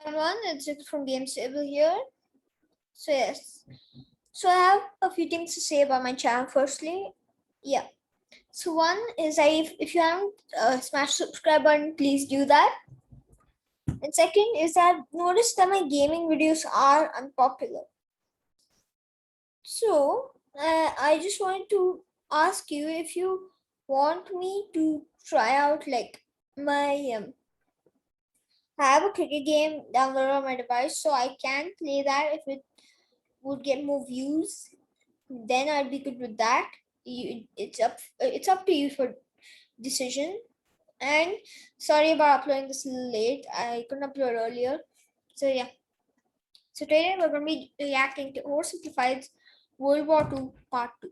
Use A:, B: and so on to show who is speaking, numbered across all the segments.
A: Everyone, it's Nikhil from GameStable here. So yes, so I have a few things to say about my channel. Firstly, yeah. So one is if you haven't smashed the subscribe button, please do that. And second is that notice that my gaming videos are unpopular. So I just wanted to ask you if you want me to try out like my I have a cricket game downloaded on my device, so I can play that if it would get more views. Then I'd be good with that. It's up to you for decision. And sorry about uploading this a little late. I couldn't upload earlier. So yeah. So today we're gonna be reacting to Oversimplified's World War II Part 2.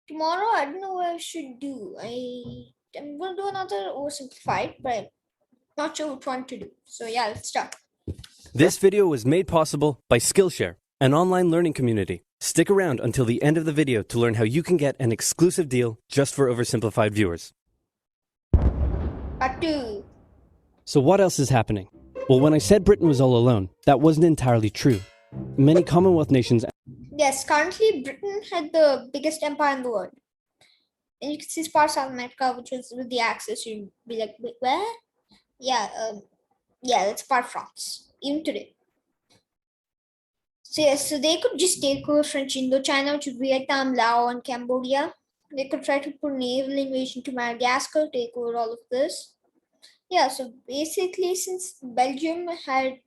A: Tomorrow I don't know what I should do. I'm gonna do another Oversimplified, but I'm not sure which one to do. So yeah, let's start.
B: This video was made possible by Skillshare, an online learning community. Stick around until the end of the video to learn how you can get an exclusive deal just for Oversimplified viewers.
A: Part 2.
B: So what else is happening? Well, when I said Britain was all alone, that wasn't entirely true. Many Commonwealth nations...
A: Yes, currently Britain had the biggest empire in the world. And you can see parts of South America, which was with the Axis. You'd be like, wait, where? Yeah, that's part of France, even today. So yes, so they could just take over French Indochina, which is Vietnam, Laos, and Cambodia. They could try to put naval invasion to Madagascar, take over all of this. Yeah, so basically, since Belgium had,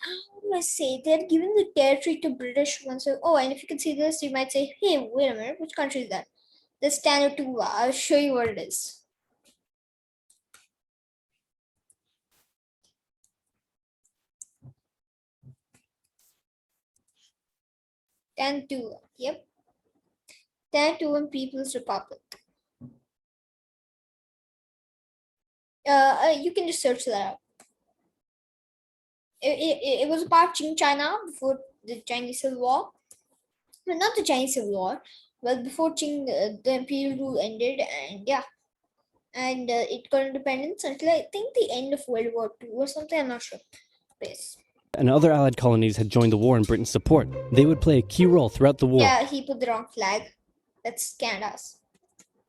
A: how do I say, they had given the territory to British once. Oh, and if you can see this, you might say, hey, wait a minute, which country is that? The Vanuatu. I'll show you what it is. Vanuatu, yep. Vanuatu People's Republic. You can just search that up. It was a part of Qing China before the Chinese Civil War. Well, not the Chinese Civil War, but before Qing, the imperial rule ended, and yeah. And it got independence until I think the end of World War II or something, I'm not sure. Yes.
B: And other Allied colonies had joined the war in Britain's support. They would play a key role throughout the war.
A: Yeah, he put the wrong flag. That's Canada's.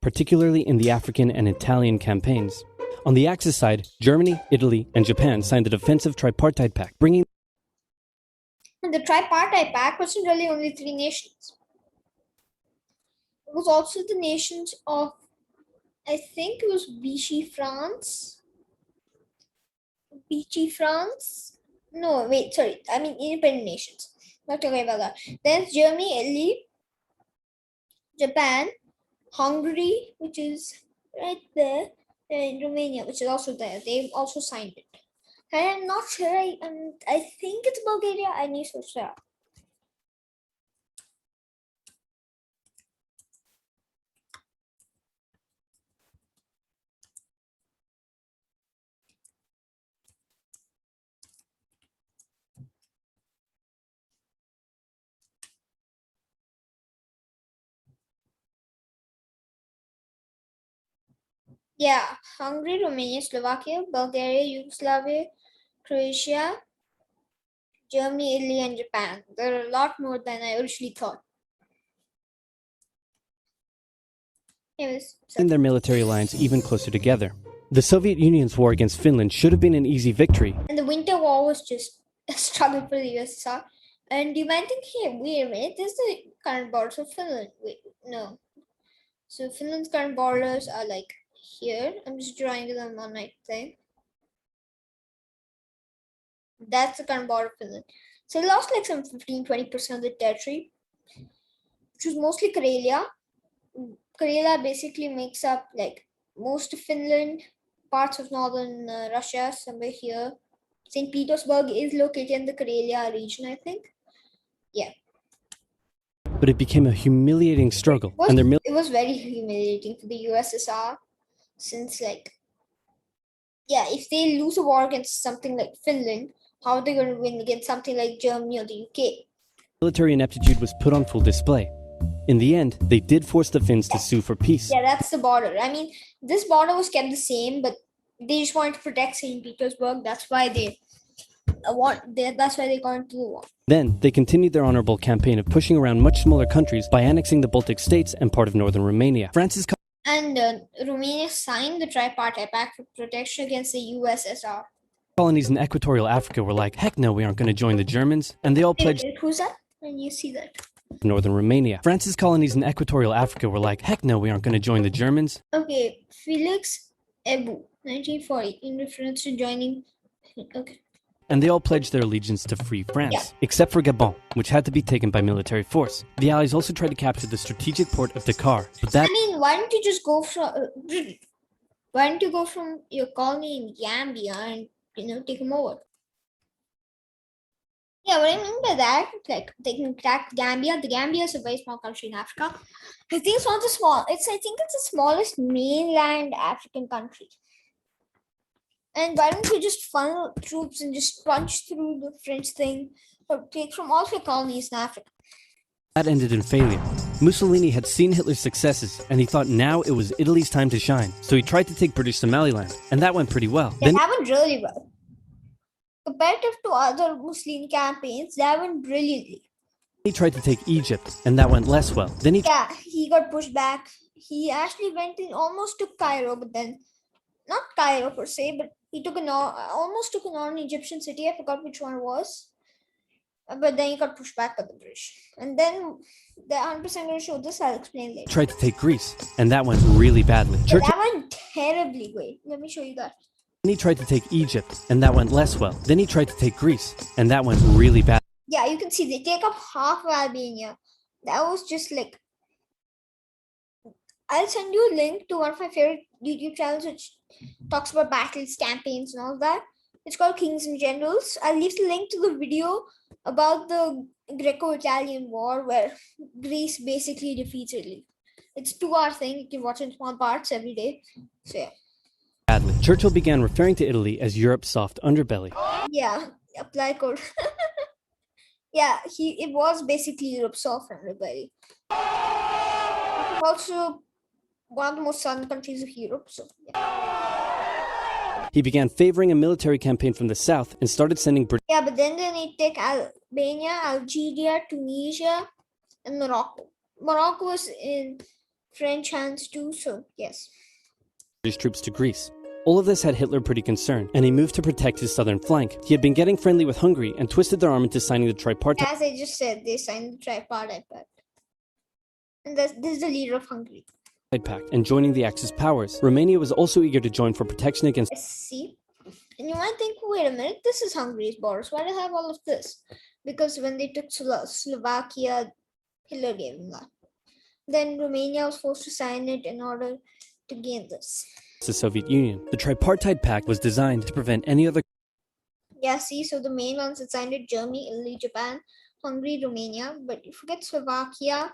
B: Particularly in the African and Italian campaigns. On the Axis side, Germany, Italy, and Japan signed the Defensive Tripartite Pact, bringing...
A: And the Tripartite Pact wasn't really only 3 nations. It was also the nations of, I think it was Vichy France. Vichy France? No, wait, sorry. I mean independent nations. Not talking about that. Then Germany, Italy, Japan, Hungary, which is right there, and Romania, which is also there. They've also signed it. And I'm not sure. I think it's Bulgaria. I need to search that. Yeah, Hungary, Romania, Slovakia, Bulgaria, Yugoslavia, Croatia, Germany, Italy, and Japan. There are a lot more than I originally thought. Anyways,
B: in their military alliance even closer together. The Soviet Union's war against Finland should have been an easy victory.
A: And the Winter War was just a struggle for the USSR. And you might think, hey, wait a minute, this is the current borders of Finland. Wait, no. So Finland's current borders are like here. I'm just drawing them on my thing. That's the current border of Finland. So they lost like some 15-20% of the territory, which was mostly Karelia. Karelia basically makes up like most of Finland, parts of northern Russia, somewhere here. St. Petersburg is located in the Karelia region, I think. Yeah.
B: But it became a humiliating struggle.
A: It was very humiliating for the USSR since, like, yeah, if they lose a war against something like Finland, how are they going to win against something like Germany or the UK?
B: Military ineptitude was put on full display. In the end, they did force the Finns to sue for peace.
A: Yeah, that's the border. I mean, this border was kept the same, but They just wanted to protect St. Petersburg. That's why that's why they got into the war.
B: Then, they continued their honorable campaign of pushing around much smaller countries by annexing the Baltic states and part of northern Romania.
A: And Romania signed the Tripartite Pact for protection against the USSR.
B: Colonies in equatorial Africa were like, heck no, we aren't going to join the Germans, and they all pledged
A: Who's that? And you see that.
B: northern Romania. France's colonies in equatorial Africa were like, heck no, we aren't going to join the Germans.
A: Okay, Felix Ebu, 1940, in reference to joining. Okay.
B: And they all pledged their allegiance to free France, except for Gabon, which had to be taken by military force. The Allies also tried to capture the strategic port of Dakar, but that...
A: I mean, why don't you just go from... why don't you go from your colony in Gambia and, take them over? Yeah, what I mean by that, like, they can attack Gambia. The Gambia is a very small country in Africa. I think it's one of the I think it's the smallest mainland African country. And why don't you just funnel troops and just punch through the French thing or take from all the colonies in Africa?
B: That ended in failure. Mussolini had seen Hitler's successes, and he thought now it was Italy's time to shine. So he tried to take British Somaliland, and that went pretty well.
A: They haven't really well. Comparative to other Mussolini campaigns, they haven't brilliantly.
B: He tried to take Egypt, and that went less well. Then he
A: got pushed back. He actually went in, almost took Cairo, but then not Cairo per se, but he almost took a non-Egyptian city. I forgot which one it was. But then he got pushed back by the British. And then the 100% going to show this, I'll explain later.
B: Tried to take Greece, and that went really badly.
A: That went terribly. Wait, let me show you that.
B: Then he tried to take Egypt, and that went less well. Then he tried to take Greece, and that went really bad.
A: Yeah, you can see they take up half of Albania. That was just like... I'll send you a link to one of my favorite YouTube channels which talks about battles, campaigns, and all that. It's called Kings and Generals. I'll leave the link to the video about the Greco-Italian War where Greece basically defeats Italy. It's a 2-hour thing. You can watch in small parts every day. So yeah.
B: Badly. Churchill began referring to Italy as Europe's soft underbelly.
A: Yeah, apply code. Yeah, it was basically Europe's soft underbelly. Also one of the most southern countries of Europe. So yeah.
B: He began favoring a military campaign from the south and started sending British...
A: Yeah, but then they take Albania, Algeria, Tunisia, and Morocco. Morocco was in French hands too, so yes.
B: British troops to Greece. All of this had Hitler pretty concerned, and he moved to protect his southern flank. He had been getting friendly with Hungary and twisted their arm into signing the Tripartite...
A: As I just said, they signed the Tripartite Pact. And this is the leader of Hungary.
B: Pact and joining the Axis powers. Romania was also eager to join for protection against...
A: See? And you might think, wait a minute, this is Hungary's borders. Why do they have all of this? Because when they took Slovakia, Hitler gave them that. Then Romania was forced to sign it in order to gain this.
B: The Soviet Union. The Tripartite Pact was designed to prevent any other...
A: Yeah, see, so the main ones that signed it, Germany, Italy, Japan, Hungary, Romania, but you forget Slovakia,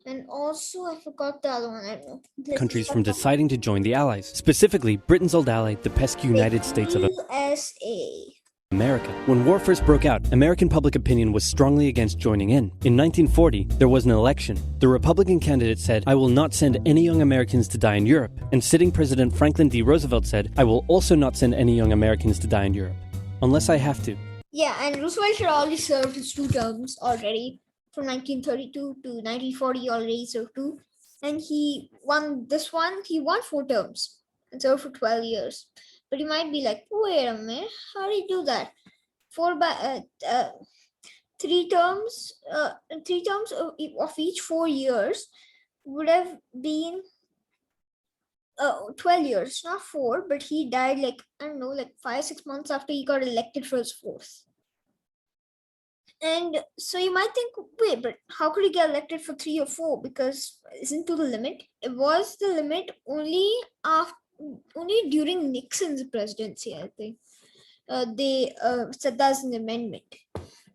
A: and also I forgot the other one, I don't know.
B: Countries from deciding to join the Allies. Specifically, Britain's old ally, the pesky United States of
A: USA.
B: America. When war first broke out, American public opinion was strongly against joining in. In 1940, there was an election. The Republican candidate said, "I will not send any young Americans to die in Europe." And sitting President Franklin D. Roosevelt said, "I will also not send any young Americans to die in Europe, unless I have to."
A: Yeah, and Roosevelt had already served his 2 terms already. From 1932 to 1940, already served 2. And he won this one, he won 4 terms and served for 12 years. But you might be like, wait a minute, how do you do that? 3 terms of each 4 years would have been 12 years, not 4, but he died like, I don't know, like 5-6 months after he got elected for his 4th. And so you might think, wait, but how could he get elected for 3 or 4? Because isn't to the limit? It was the limit only during Nixon's presidency, I think. They said that as an amendment.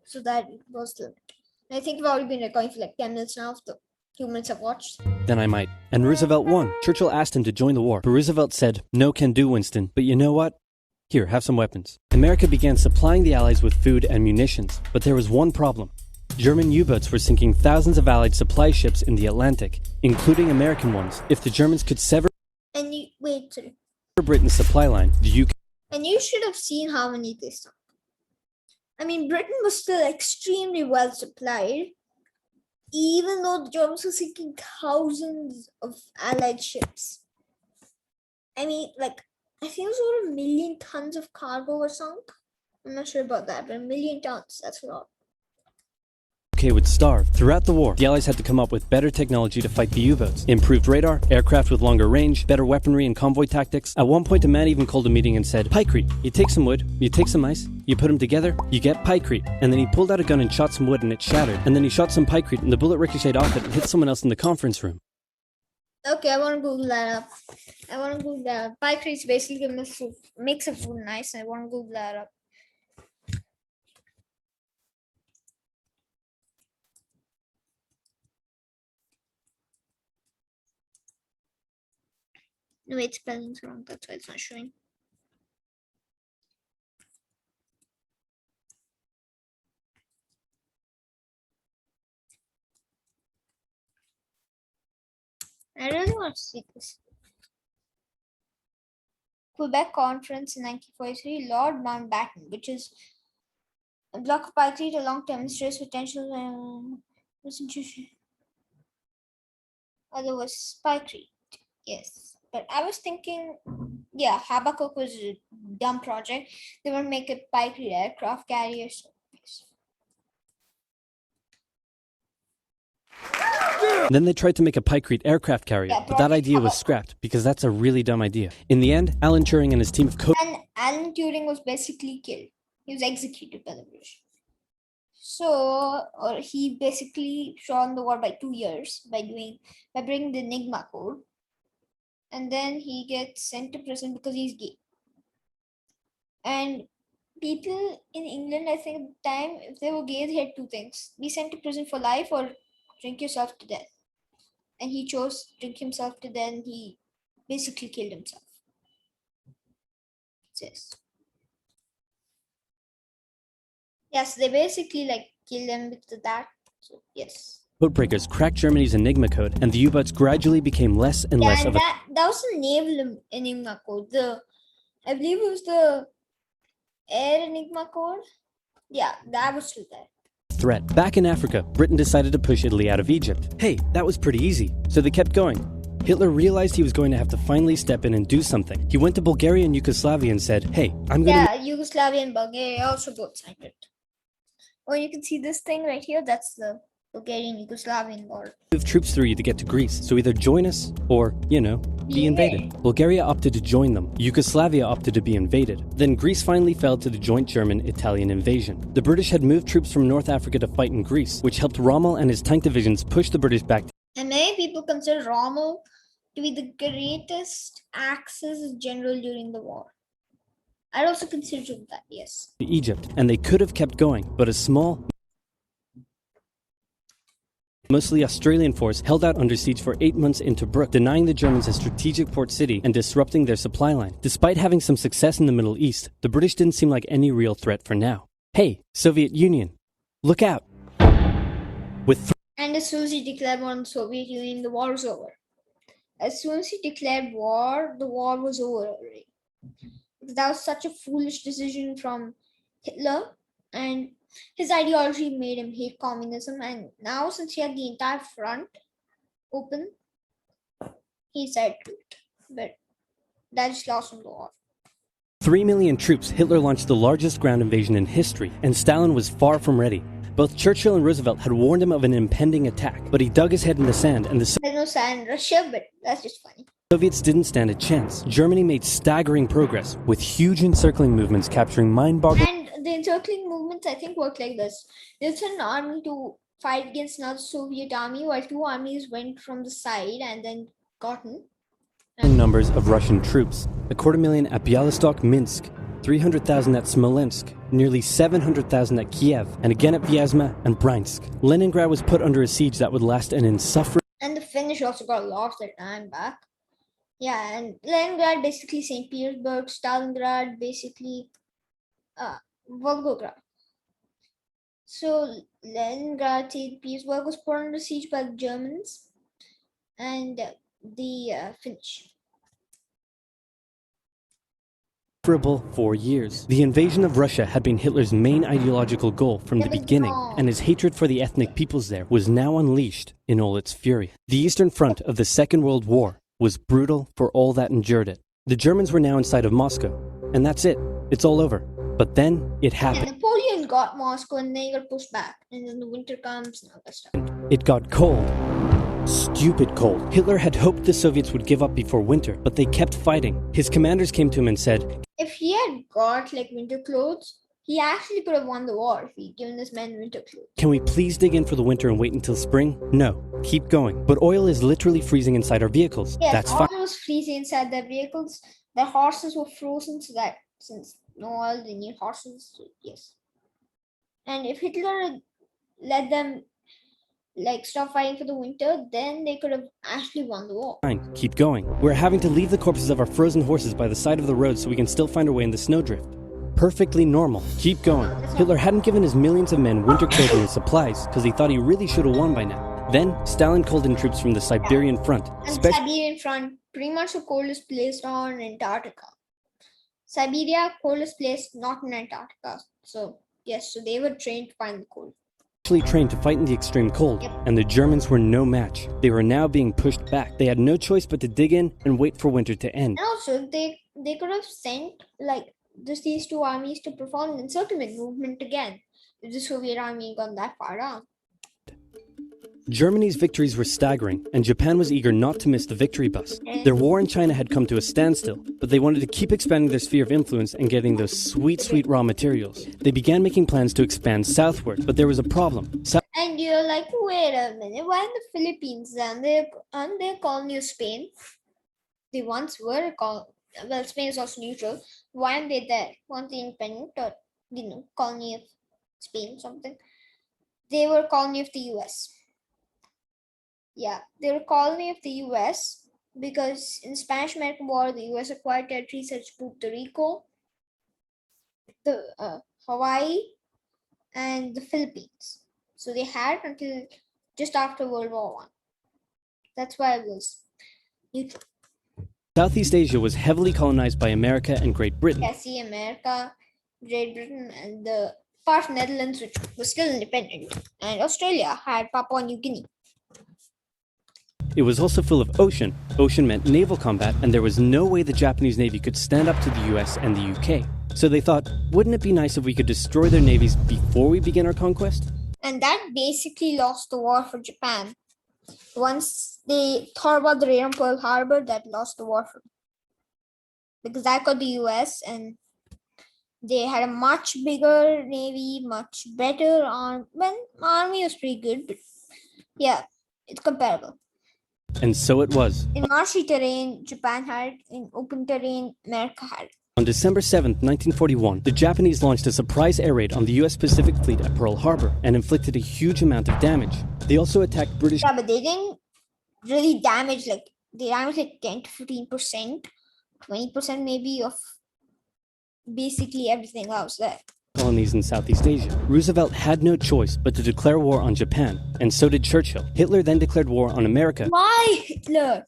A: So that was the limit. I think we've already been recording for like 10 minutes now. If the 2 minutes have watched.
B: Then I might. And Roosevelt won. Churchill asked him to join the war, but Roosevelt said, "No can do, Winston. But you know what? Here, have some weapons." America began supplying the Allies with food and munitions, but there was one problem. German U-boats were sinking thousands of Allied supply ships in the Atlantic, including American ones. If the Germans could sever...
A: And you, wait, sorry.
B: Britain's supply line, the UK
A: And you should have seen how many they sunk. I mean, Britain was still extremely well supplied, even though the Germans were sinking thousands of Allied ships. I mean, like, I think it was over 1 million tons of cargo were sunk. I'm not sure about that, but 1 million tons, that's a lot.
B: would starve. Throughout the war, the Allies had to come up with better technology to fight the U-boats. Improved radar, aircraft with longer range, better weaponry and convoy tactics. At one point, a man even called a meeting and said, "Pikecrete. You take some wood, you take some ice, you put them together, you get pikecrete." And then he pulled out a gun and shot some wood and it shattered. And then he shot some pikecrete and the bullet ricocheted off it and hit someone else in the conference room.
A: Okay, I want to Google that up. Pikecrete is basically makes a food nice, and I want to Google that up. No, wait, spelling's wrong. That's why it's not showing. I really want to see this. Quebec Conference in 1943, Lord Mountbatten, which is a block of pikecrete, a long demonstrates potential institution. Other was pikecrete, yes. But I was thinking, yeah, Habakkuk was a dumb project. They want to make a pikecrete aircraft carrier. So yes.
B: Then they tried to make a pikecrete aircraft carrier,
A: Yeah,
B: but that idea was scrapped because that's a really dumb idea. In the end, Alan Turing and his team of
A: And Alan Turing was basically killed. He was executed by the British. So, or he basically shortened the war by 2 years by bringing the Enigma code, and then he gets sent to prison because he's gay. And people in England, I think at the time, if they were gay, they had two things: be sent to prison for life or drink yourself to death. And he chose drink himself to death. And he basically killed himself. Yes. Yes, they basically like killed him with that. So yes.
B: Codebreakers cracked Germany's Enigma code, and the U-boats gradually became less and less of a
A: that was the naval Enigma code. I believe it was the air Enigma code. Yeah, that was still there.
B: threat. Back in Africa, Britain decided to push Italy out of Egypt. Hey, that was pretty easy, so they kept going. Hitler realized he was going to have to finally step in and do something. He went to Bulgaria and Yugoslavia and said, "Hey, I'm going to..."
A: Yeah, Yugoslavia and Bulgaria also both signed it. Oh, you can see this thing right here. That's the Bulgarian-Yugoslavian border.
B: Move troops through you to get to Greece, so either join us or, be invaded. Bulgaria opted to join them. Yugoslavia opted to be invaded. Then Greece finally fell to the joint German-Italian invasion. The British had moved troops from North Africa to fight in Greece, which helped Rommel and his tank divisions push the British back.
A: And many people consider Rommel to be the greatest Axis general during the war. I'd also consider that, yes.
B: To Egypt, and they could have kept going, but a small, mostly Australian force held out under siege for 8 months in Tobruk, denying the Germans a strategic port city and disrupting their supply line. Despite having some success in the Middle East, the British didn't seem like any real threat for now. Hey, Soviet Union, look out!
A: And as soon as he declared war on the Soviet Union, the war was over. As soon as he declared war, the war was over already. Because that was such a foolish decision from Hitler, and his ideology made him hate communism. And now, since he had the entire front open, he decided to do it. But that just lost him the war.
B: 3 million troops, Hitler launched the largest ground invasion in history, and Stalin was far from ready. Both Churchill and Roosevelt had warned him of an impending attack, but he dug his head in the sand, and
A: There's no sand in Russia, but that's just funny.
B: Soviets didn't stand a chance. Germany made staggering progress, with huge encircling movements capturing mind-boggling.
A: And the encircling movements, I think, worked like this. There's an army to fight against another Soviet army, while two armies went from the side and then gotten.
B: Numbers of Russian troops. 250,000 at Bialystok, Minsk, 300,000 at Smolensk, nearly 700,000 at Kiev, and again at Vyazma and Bryansk. Leningrad was put under a siege that would last an insufferable.
A: And the Finnish also got a lot of their time back. Yeah, and Leningrad, basically St. Petersburg, Stalingrad, basically Volgograd. So Leningrad, St. Petersburg was put under siege by the Germans and the Finnish.
B: For 4 years. The invasion of Russia had been Hitler's main ideological goal from the beginning, and his hatred for the ethnic peoples there was now unleashed in all its fury. The Eastern Front of the Second World War was brutal for all that endured it. The Germans were now inside of Moscow, and that's it. It's all over. But then it happened.
A: And Napoleon got Moscow and they got pushed back. And then the winter comes and all that stuff.
B: It got cold. Stupid cold. Hitler had hoped the Soviets would give up before winter, but they kept fighting. His commanders came to him and said,
A: if he had got like winter clothes, he actually could have won the war if he'd given this man winter clothes.
B: "Can we please dig in for the winter and wait until spring?" "No, keep going." "But oil is literally freezing inside our vehicles."
A: Yes,
B: "That's fine."
A: oil was freezing inside their vehicles. Their horses were frozen, so that since no oil, they need horses. So yes. And if Hitler had let them like stop fighting for the winter, then they could have actually won the war.
B: "Fine, keep going. We're having to leave the corpses of our frozen horses by the side of the road so we can still find our way in the snowdrift." "Perfectly normal. Keep going." Hitler hadn't given his millions of men winter clothing and supplies because he thought he really should have won by now. Then Stalin called in troops from the Siberian front.
A: And Siberian front, pretty much the coldest place on Antarctica. Siberia, coldest place, not in Antarctica. So yes, so they were trained to find the cold.
B: Actually trained to fight in the extreme cold, and the Germans were no match. They were now being pushed back. They had no choice but to dig in and wait for winter to end.
A: And also, they could have sent like just these two armies to perform an encirclement movement again if the Soviet army had gone that far down.
B: Germany's victories were staggering, and Japan was eager not to miss the victory bus. Their war in China had come to a standstill, but they wanted to keep expanding their sphere of influence and getting those sweet, sweet raw materials. They began making plans to expand southward, but there was a problem.
A: And you're like, wait a minute, why the Philippines then? Aren't they a colony of Spain? They once were a colony. Well, Spain is also neutral. Why aren't they there? Weren't they independent or, colony of Spain or something? They were a colony of the US. Yeah, they were a colony of the US because in the Spanish-American War, the US acquired territories such as Puerto Rico, the Hawaii, and the Philippines. So they had until just after World War I. That's why it was neutral.
B: Southeast Asia was heavily colonized by America and Great Britain.
A: Yeah, see, America, Great Britain, and the part of Netherlands, which was still independent, and Australia had Papua New Guinea.
B: It was also full of ocean. Ocean meant naval combat, and there was no way the Japanese Navy could stand up to the US and the UK. So they thought, wouldn't it be nice if we could destroy their navies before we begin our conquest?
A: And that basically lost the war for Japan. Once they thought about the raid on Pearl Harbor, that lost the war for them. Because that got the US, and they had a much bigger navy, much better army. Well, army was pretty good, but yeah, it's comparable.
B: And so it was.
A: In marshy terrain, Japan had it. In open terrain, America had it.
B: On December 7th, 1941, the Japanese launched a surprise air raid on the US Pacific Fleet at Pearl Harbor and inflicted a huge amount of damage. They also attacked British...
A: Yeah, but they didn't really damage, they damaged 10 to 15%, 20% maybe of basically everything else there.
B: colonies in Southeast Asia. Roosevelt had no choice but to declare war on Japan, and so did Churchill. Hitler then declared war on America.
A: Why Hitler?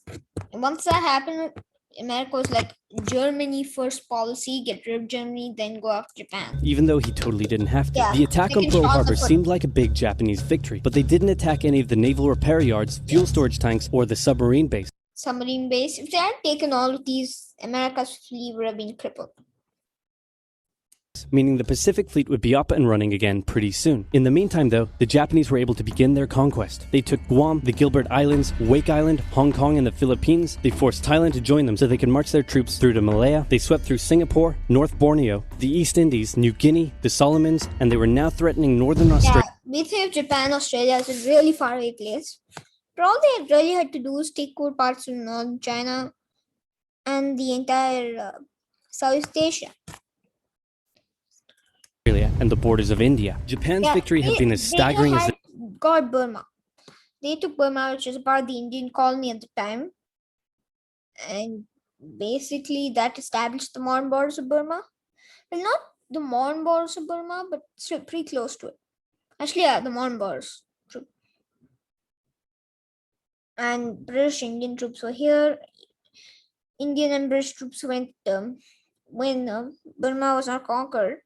A: And once that happened, America was like, Germany first policy, get rid of Germany, then go after Japan.
B: Even though he totally didn't have to.
A: Yeah,
B: The attack on
A: they
B: Pearl
A: controlled
B: Harbor
A: the foot.
B: seemed like a big Japanese victory, but they didn't attack any of the naval repair yards, fuel storage tanks, or the submarine base.
A: Submarine base. If they had taken all of these, America's fleet would have been crippled.
B: Meaning the Pacific Fleet would be up and running again pretty soon. In the meantime, though, the Japanese were able to begin their conquest. They took Guam, the Gilbert Islands, Wake Island, Hong Kong, and the Philippines. They forced Thailand to join them so they could march their troops through to Malaya. They swept through Singapore, North Borneo, the East Indies, New Guinea, the Solomons, and they were now threatening northern Australia.
A: Yeah, we think of Japan, Australia as a really faraway place. But all they really had to do was take core parts of northern China and the entire Southeast Asia.
B: And the borders of India. Japan's victory had been as staggering as
A: got Burma. They took Burma, which was a part of the Indian colony at the time. And basically that established the modern borders of Burma. Well, not the modern borders of Burma, but still pretty close to it. Actually, yeah, the modern borders. True. And British Indian troops were here. Indian and British troops went when Burma was not conquered,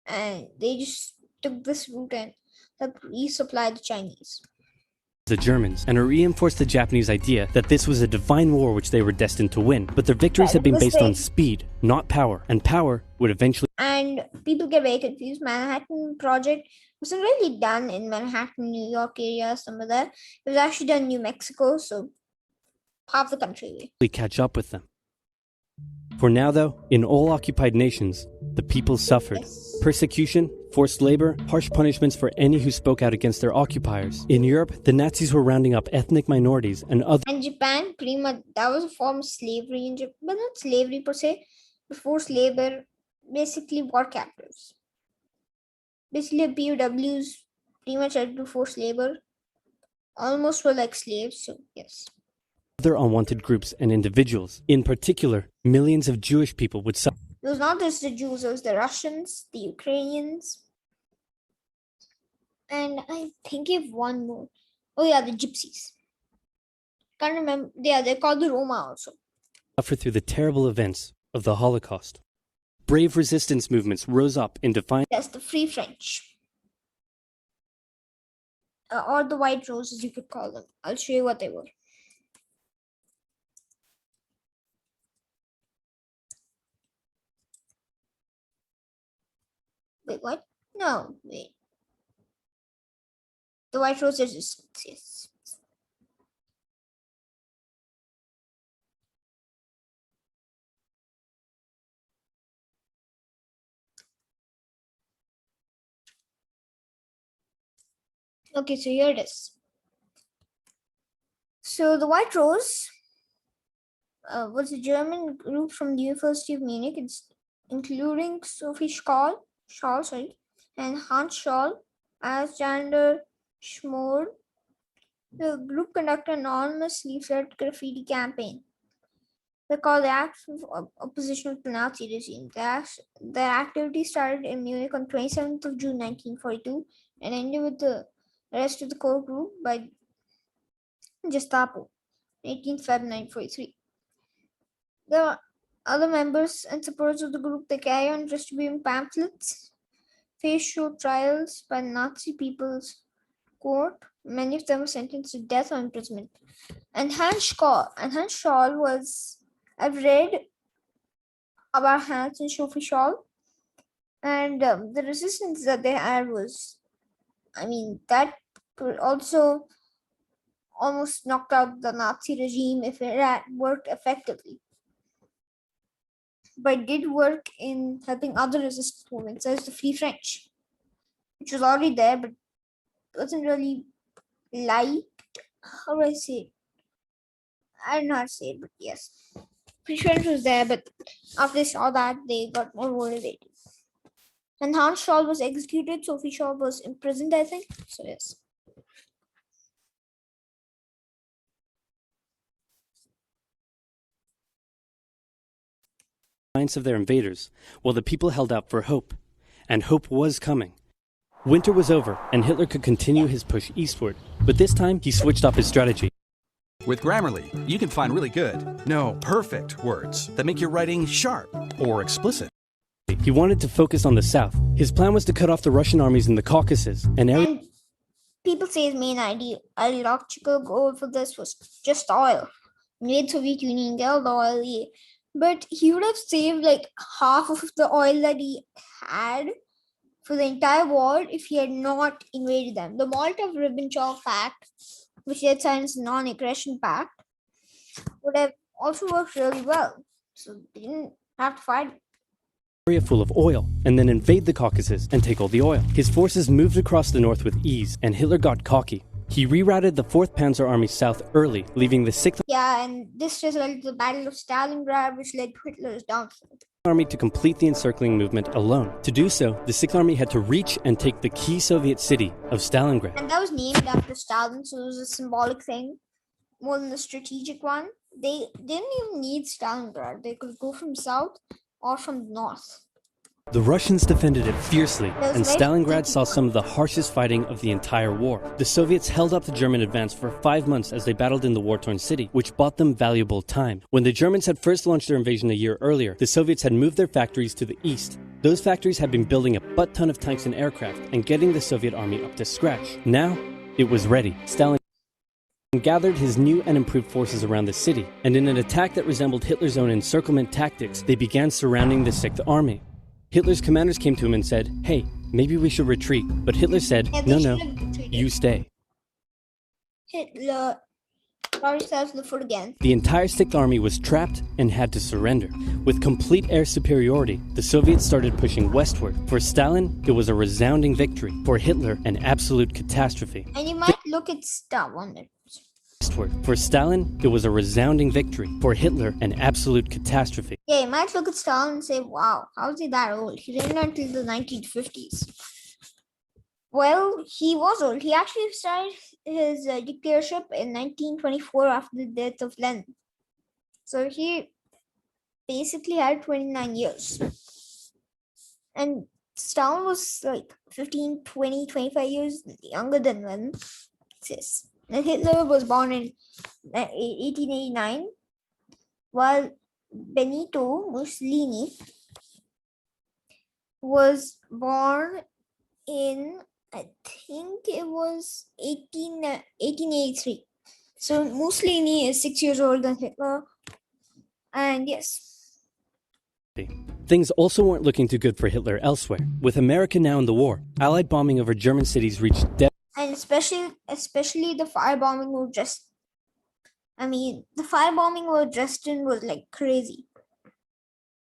A: and they just took this route and helped resupply the Chinese.
B: The Germans, and it reinforced the Japanese idea that this was a divine war which they were destined to win. But their victories had been based on speed, not power, and power would eventually.
A: And people get very confused. Manhattan Project wasn't really done in Manhattan, New York area, some of that. It was actually done in New Mexico, so half the country.
B: Catch up with them. For now, though, in all occupied nations, the people suffered.
A: Yes.
B: Persecution, forced labor, harsh punishments for any who spoke out against their occupiers. In Europe, the Nazis were rounding up ethnic minorities and other.
A: And Japan, pretty much, that was a form of slavery in Japan, but not slavery per se, but forced labor, basically war captives. Basically, POWs pretty much had to do forced labor, almost were like slaves, so yes.
B: Other unwanted groups and individuals. In particular, millions of Jewish people would suffer.
A: It was not just the Jews, it was the Russians, the Ukrainians, and I think of one more. Oh yeah, the Gypsies. Can't remember. Yeah, they're called the Roma also.
B: Suffer through the terrible events of the Holocaust. Brave resistance movements rose up in defiance.
A: Yes, the Free French. Or the White Roses, you could call them. I'll show you what they were. Wait, what? No, wait. The White Roses resistance, yes. Okay, so here it is. So the White Rose was a German group from the University of Munich, including Sophie Scholl, and Hans Scholl as Jander Schmor. The group conducted an anonymous leaflet graffiti campaign. They called the act of opposition to the Nazi regime. Their activity started in Munich on 27th of June 1942 and ended with the arrest of the core group by Gestapo, 18th February 1943. The other members and supporters of the group, they carry on distributing pamphlets, face show trials by the Nazi People's Court. Many of them were sentenced to death or imprisonment. And Hans Scholl was, I've read about Hans and Sophie Scholl, and the resistance that they had was, that could also almost knocked out the Nazi regime if it had worked effectively. But it did work in helping other resistance movements, such as the Free French, which was already there, but wasn't really liked. How do I say it? I don't know how to say it, but yes. Free French was there, but after they saw that, they got more motivated. And Hans Scholl was executed, Sophie Scholl was imprisoned, I think. So yes.
B: Of their invaders, while the people held out for hope. And hope was coming. Winter was over, and Hitler could continue his push eastward. But this time, he switched up his strategy.
C: With Grammarly, you can find really good, no, perfect words that make your writing sharp or explicit.
B: He wanted to focus on the south. His plan was to cut off the Russian armies in the Caucasus,
A: and people say his main ideological goal for this was just oil. Invade Soviet Union, get all the oil. But he would have saved like half of the oil that he had for the entire war if he had not invaded them. The Molotov-Ribbentrop Pact, which he had signed as a non-aggression pact, would have also worked really well. So they didn't have to fight.
B: Area full of oil, and then invade the Caucasus and take all the oil. His forces moved across the north with ease, and Hitler got cocky. He rerouted the 4th Panzer Army south early, leaving the 6th
A: and this resulted in the Battle of Stalingrad, which led to Hitler's downfall.
B: Army to complete the encircling movement alone. To do so, the 6th Army had to reach and take the key Soviet city of Stalingrad.
A: And that was named after Stalin, so it was a symbolic thing more than a strategic one. They didn't even need Stalingrad. They could go from south or from north.
B: The Russians defended it fiercely,
A: was
B: and
A: very
B: Stalingrad saw
A: difficult.
B: some of the harshest fighting of the entire war. The Soviets held up the German advance for 5 months as they battled in the war-torn city, which bought them valuable time. When the Germans had first launched their invasion a year earlier, the Soviets had moved their factories to the east. Those factories had been building a butt-ton of tanks and aircraft and getting the Soviet army up to scratch. Now, it was ready. Stalin gathered his new and improved forces around the city, and in an attack that resembled Hitler's own encirclement tactics, they began surrounding the Sixth Army. Hitler's commanders came to him and said, "Hey, maybe we should retreat." But Hitler said,
A: Yeah,
B: "No,
A: they
B: no,
A: should have retreated.
B: you stay."
A: Hitler got himself to the foot again.
B: The entire Sixth Army was trapped and had to surrender. With complete air superiority, the Soviets started pushing westward. For Stalin, it was a resounding victory. For Hitler, an absolute catastrophe.
A: And you might look at stuff on it.
B: For Stalin, it was a resounding victory. For Hitler, an absolute catastrophe.
A: Yeah, you might look at Stalin and say, wow, how is he that old? He didn't until the 1950s. Well, he was old. He actually started his dictatorship in 1924 after the death of Lenin. So he basically had 29 years. And Stalin was like 15, 20, 25 years younger than Lenin. Sis. And Hitler was born in 1889, while Benito Mussolini was born in, I think it was 1883. So Mussolini is 6 years older than Hitler. And yes.
B: Things also weren't looking too good for Hitler elsewhere. With America now in the war, Allied bombing over German cities reached
A: And especially the firebombing over Dresden. I mean, the firebombing over Dresden was like crazy.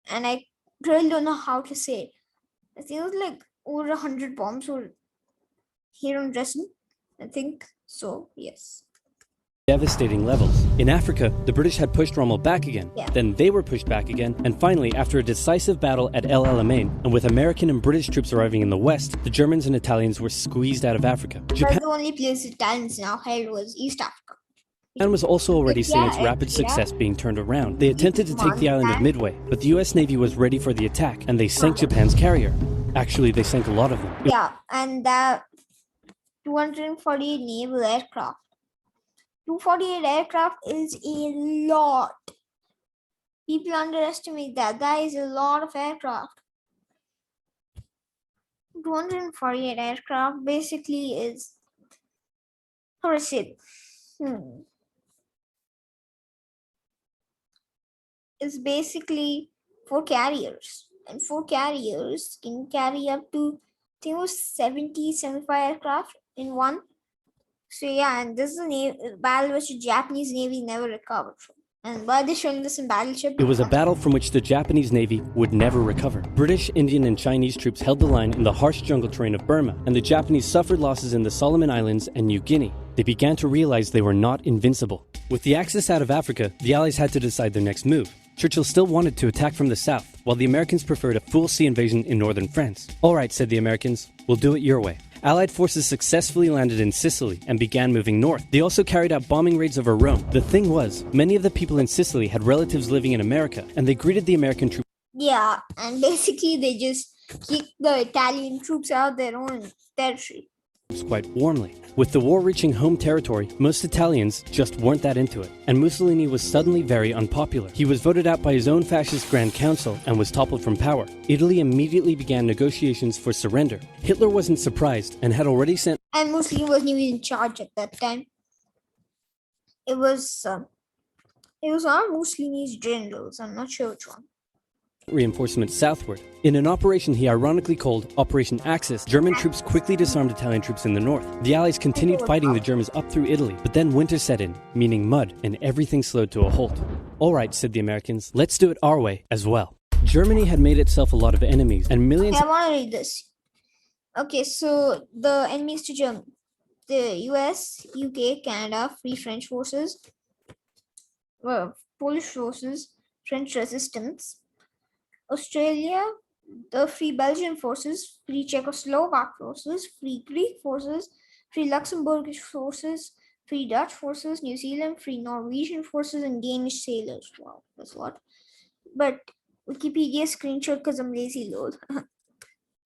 A: And I really don't know how to say it. I think it was like over 100 bombs were here on Dresden. I think so, yes.
B: devastating levels. In Africa, the British had pushed Rommel back again.
A: Yeah.
B: Then they were pushed back again. And finally, after a decisive battle at El Alamein, and with American and British troops arriving in the west, the Germans and Italians were squeezed out of Africa.
A: But
B: Japan
A: the only place Italians now held was East Africa.
B: was also already seeing its
A: Yeah,
B: rapid
A: yeah.
B: success being turned around. They attempted to take the island of Midway, but the US Navy was ready for the attack, and they sank Japan's carrier. Actually, they sank a lot of them.
A: Yeah, and that 248 naval aircraft. 248 aircraft is a lot. People underestimate that. That is a lot of aircraft. 248 aircraft basically is, how to say it? Is basically 4 carriers. And 4 carriers can carry up to, I think it was 70, 75 aircraft in one. So yeah, and this is a battle which the Japanese Navy never recovered from. And why are they showing this in Battleship?
B: It was a battle from which the Japanese Navy would never recover. British, Indian, and Chinese troops held the line in the harsh jungle terrain of Burma, and the Japanese suffered losses in the Solomon Islands and New Guinea. They began to realize they were not invincible. With the Axis out of Africa, the Allies had to decide their next move. Churchill still wanted to attack from the south, while the Americans preferred a full sea invasion in northern France. All right, said the Americans, we'll do it your way. Allied forces successfully landed in Sicily and began moving north. They also carried out bombing raids over Rome. The thing was, many of the people in Sicily had relatives living in America, and they greeted the American troops
A: Yeah, and basically they just kicked the Italian troops out of their own territory.
B: quite warmly. With the war reaching home territory, most Italians just weren't that into it, and Mussolini was suddenly very unpopular. He was voted out by his own fascist Grand Council and was toppled from power. Italy immediately began negotiations for surrender. Hitler wasn't surprised and had already sent
A: And Mussolini wasn't even in charge at that time. It was one of Mussolini's generals. I'm not sure which one.
B: reinforcements southward. In an operation he ironically called Operation Axis, German troops quickly disarmed Italian troops in the north. The Allies continued fighting the Germans up through Italy, but then winter set in, meaning mud, and everything slowed to a halt. All right, said the Americans, let's do it our way as well. Germany had made itself a lot of enemies, and millions
A: Okay, I want to read this. Okay, so the enemies to Germany. The US, UK, Canada, Free French forces, Polish forces, French resistance, Australia, the Free Belgian forces, Free Czechoslovak forces, Free Greek forces, Free Luxembourgish forces, Free Dutch forces, New Zealand, Free Norwegian forces, and Danish sailors. Wow, that's a lot. But Wikipedia screenshot because I'm lazy, lol.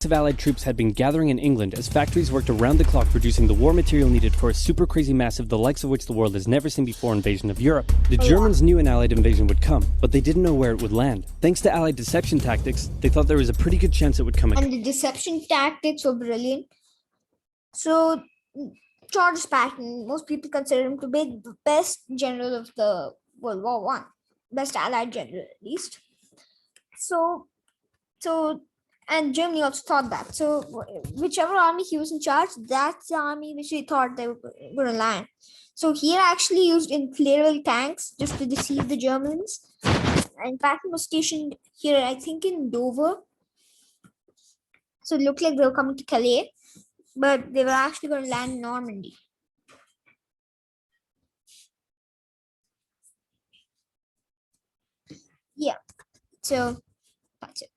B: Of Allied troops had been gathering in England as factories worked around the clock producing the war material needed for a super crazy massive, the likes of which the world has never seen before, invasion of Europe. The Germans knew an Allied invasion would come, but they didn't know where it would land. Thanks to Allied deception tactics, they thought there was a pretty good chance it would come again.
A: And the deception tactics were brilliant. So, George Patton, most people consider him to be the best general of the World War One, best Allied general at least. And Germany also thought that. So whichever army he was in charge, that's the army which he thought they were going to land. So he actually used inflatable tanks just to deceive the Germans. And Patton was stationed here, I think, in Dover. So it looked like they were coming to Calais, but they were actually going to land in Normandy. Yeah, so that's it.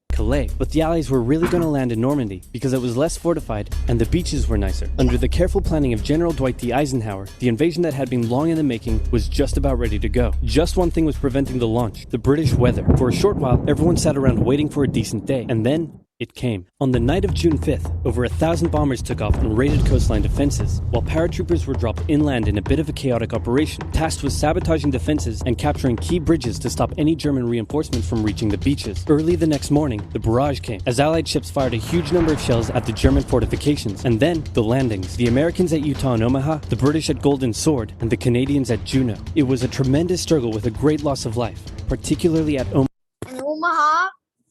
B: Calais, but the Allies were really going to land in Normandy because it was less fortified and the beaches were nicer. Under the careful planning of General Dwight D. Eisenhower, the invasion that had been long in the making was just about ready to go. Just one thing was preventing the launch: the British weather. For a short while, everyone sat around waiting for a decent day, and then it came. On the night of June 5th, over 1,000 bombers took off and raided coastline defenses, while paratroopers were dropped inland in a bit of a chaotic operation, tasked with sabotaging defenses and capturing key bridges to stop any German reinforcements from reaching the beaches. Early the next morning, the barrage came, as Allied ships fired a huge number of shells at the German fortifications, and then the landings. The Americans at Utah and Omaha, the British at Golden Sword, and the Canadians at Juneau. It was a tremendous struggle with a great loss of life, particularly at Omaha.
A: In Omaha,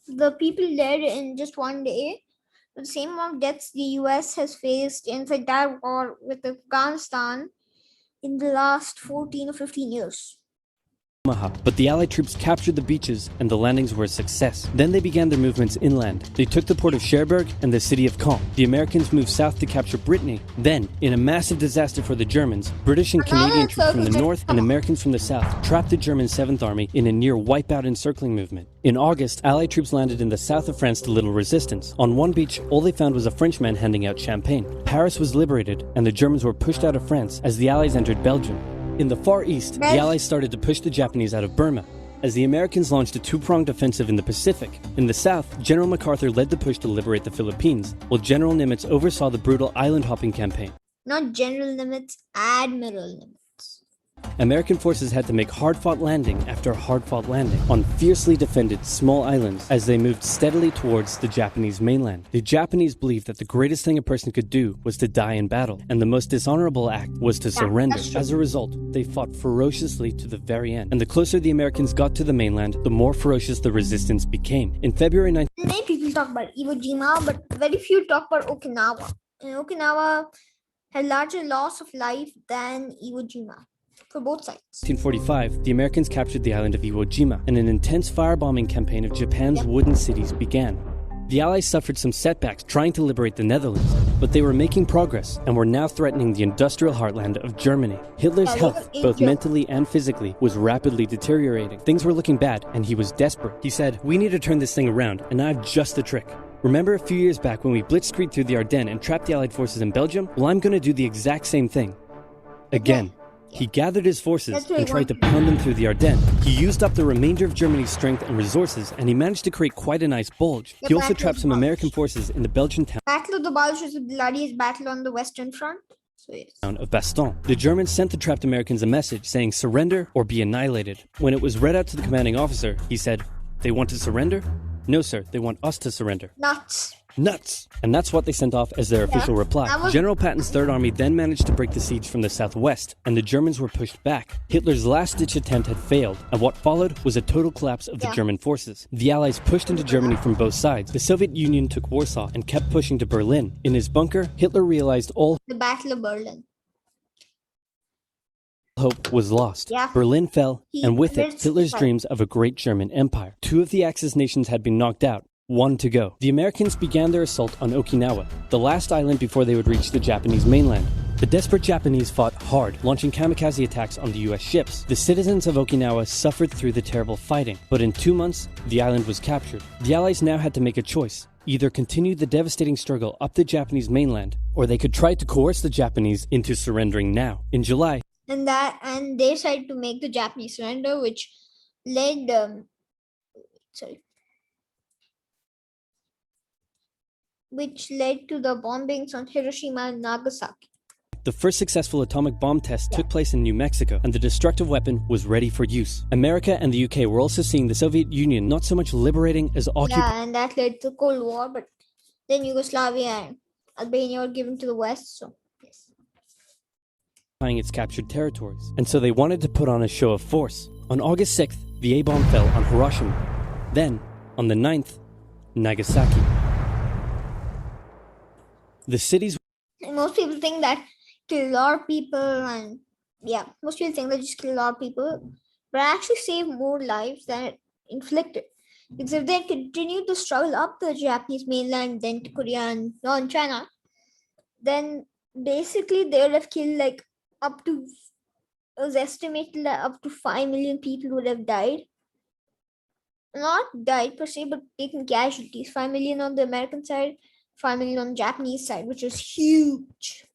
A: the people dead in just one day, the same amount of deaths the US has faced in the entire war with Afghanistan in the last 14 or 15 years.
B: But the Allied troops captured the beaches and the landings were a success. Then they began their movements inland. They took the port of Cherbourg and the city of Caen. The Americans moved south to capture Brittany. Then, in a massive disaster for the Germans, British and Canadian troops from the north and Americans from the south trapped the German 7th Army in a near wipeout encircling movement. In August, Allied troops landed in the south of France to little resistance. On one beach, all they found was a Frenchman handing out champagne. Paris was liberated and the Germans were pushed out of France as the Allies entered Belgium. In the Far East, the Allies started to push the Japanese out of Burma, as the Americans launched a two-pronged offensive in the Pacific. In the south, General MacArthur led the push to liberate the Philippines, while General Nimitz oversaw the brutal island-hopping campaign.
A: Not General Nimitz, Admiral Nimitz.
B: American forces had to make hard-fought landing after hard-fought landing on fiercely defended small islands as they moved steadily towards the Japanese mainland. The Japanese believed that the greatest thing a person could do was to die in battle, and the most dishonorable act was to surrender. As a result, they fought ferociously to the very end, and the closer the Americans got to the mainland, the more ferocious the resistance became. In February 19...
A: Many people talk about Iwo Jima, but very few talk about Okinawa. And Okinawa had larger loss of life than Iwo Jima. For both sides.
B: 1945, the Americans captured the island of Iwo Jima, and an intense firebombing campaign of Japan's wooden cities began. The Allies suffered some setbacks trying to liberate the Netherlands, but they were making progress and were now threatening the industrial heartland of Germany. Hitler's health, both mentally and physically, was rapidly deteriorating. Things were looking bad, and he was desperate. He said, "We need to turn this thing around, and I have just the trick. Remember a few years back when we blitzkrieged through the Ardennes and trapped the Allied forces in Belgium? Well, I'm going to do the exact same thing. Again." He gathered his forces and tried to pound them through the Ardennes. He used up the remainder of Germany's strength and resources, and he managed to create quite a nice bulge. He also trapped some American forces in the Belgian town.
A: Battle of the Bulge was the bloodiest battle on the Western Front. So yes.
B: Of Bastogne. The Germans sent the trapped Americans a message saying surrender or be annihilated. When it was read out to the commanding officer, he said, "They want to surrender? No, sir, they want us to surrender." Nuts! And that's what they sent off as their official reply. General Patton's Third Army then managed to break the siege from the southwest, and the Germans were pushed back. Hitler's last-ditch attempt had failed, and what followed was a total collapse of the German forces. The Allies pushed into Germany from both sides. The Soviet Union took Warsaw and kept pushing to Berlin. In his bunker, Hitler realized all
A: the Battle of Berlin.
B: Hope was lost. Berlin fell, and with it, Hitler's dreams of a great German empire. Two of the Axis nations had been knocked out. One to go. The Americans began their assault on Okinawa, the last island before they would reach the Japanese mainland. The desperate Japanese fought hard, launching kamikaze attacks on the US ships. The citizens of Okinawa suffered through the terrible fighting, but in 2 months, the island was captured. The Allies now had to make a choice. Either continue the devastating struggle up the Japanese mainland, or they could try to coerce the Japanese into surrendering now. In July,
A: and they decided to make the Japanese surrender, which led sorry, which led to the bombings on Hiroshima and Nagasaki.
B: The first successful atomic bomb test
A: Yeah.
B: took place in New Mexico, and the destructive weapon was ready for use. America and the UK were also seeing the Soviet Union not so much liberating as occupying
A: Yeah, and that led to the Cold War, but then Yugoslavia and Albania were given to the West, so yes.
B: its captured territories. And so they wanted to put on a show of force. On August 6th, the A-bomb fell on Hiroshima. Then, on the 9th, Nagasaki. The cities
A: And most people think that killed a lot of people, and yeah, most people think that just killed a lot of people, but actually saved more lives than it inflicted. Because if they continued to struggle up the Japanese mainland, then to Korea and northern China, then basically they would have killed like up to, it was estimated that up to 5 million people would have died. Not died per se, but taken casualties. 5 million on the American side, 5 million on the Japanese side, which was huge.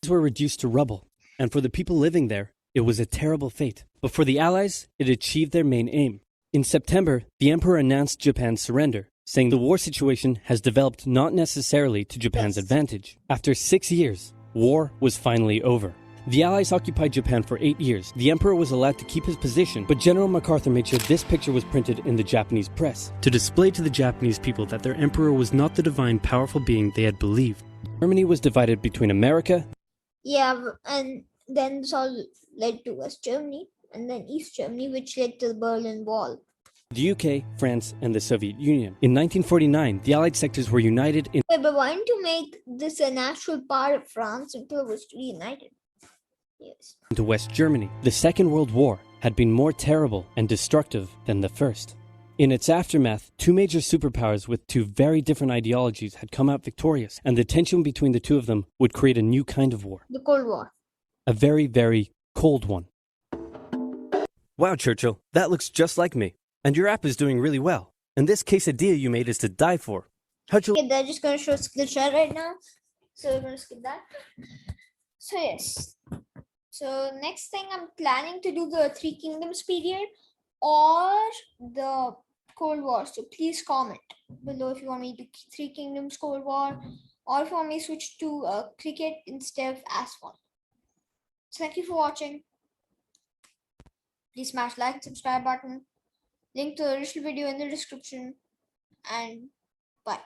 B: were reduced to rubble, and for the people living there, it was a terrible fate. But for the Allies, it achieved their main aim. In September, the Emperor announced Japan's surrender, saying the war situation has developed not necessarily to Japan's
A: Yes.
B: advantage. After 6 years, war was finally over. The Allies occupied Japan for 8 years. The Emperor was allowed to keep his position, but General MacArthur made sure this picture was printed in the Japanese press to display to the Japanese people that their emperor was not the divine, powerful being they had believed. Germany was divided between America.
A: Yeah, and then this all led to West Germany and then East Germany, which led to the Berlin Wall.
B: The UK, France, and the Soviet Union. In 1949, the Allied sectors were united
A: Wait, but why didn't you make this a natural part of France until it was reunited? Yes.
B: into West Germany. The Second World War had been more terrible and destructive than the first. In its aftermath, two major superpowers with two very different ideologies had come out victorious, and the tension between the two of them would create a new kind of war.
A: The Cold War.
B: A very, very cold one. Wow, Churchill, that looks just like me. And your app is doing really well. And this quesadilla you made is to die for. How'd you
A: Okay, they're just going to show a skill shot right now. So we're going to skip that. So yes. So next thing I'm planning to do the Three Kingdoms period or the Cold War. So please comment below if you want me to do Three Kingdoms Cold War or if you want me to switch to cricket instead of Asphalt. So thank you for watching. Please smash like and subscribe button. Link to the original video in the description. And bye.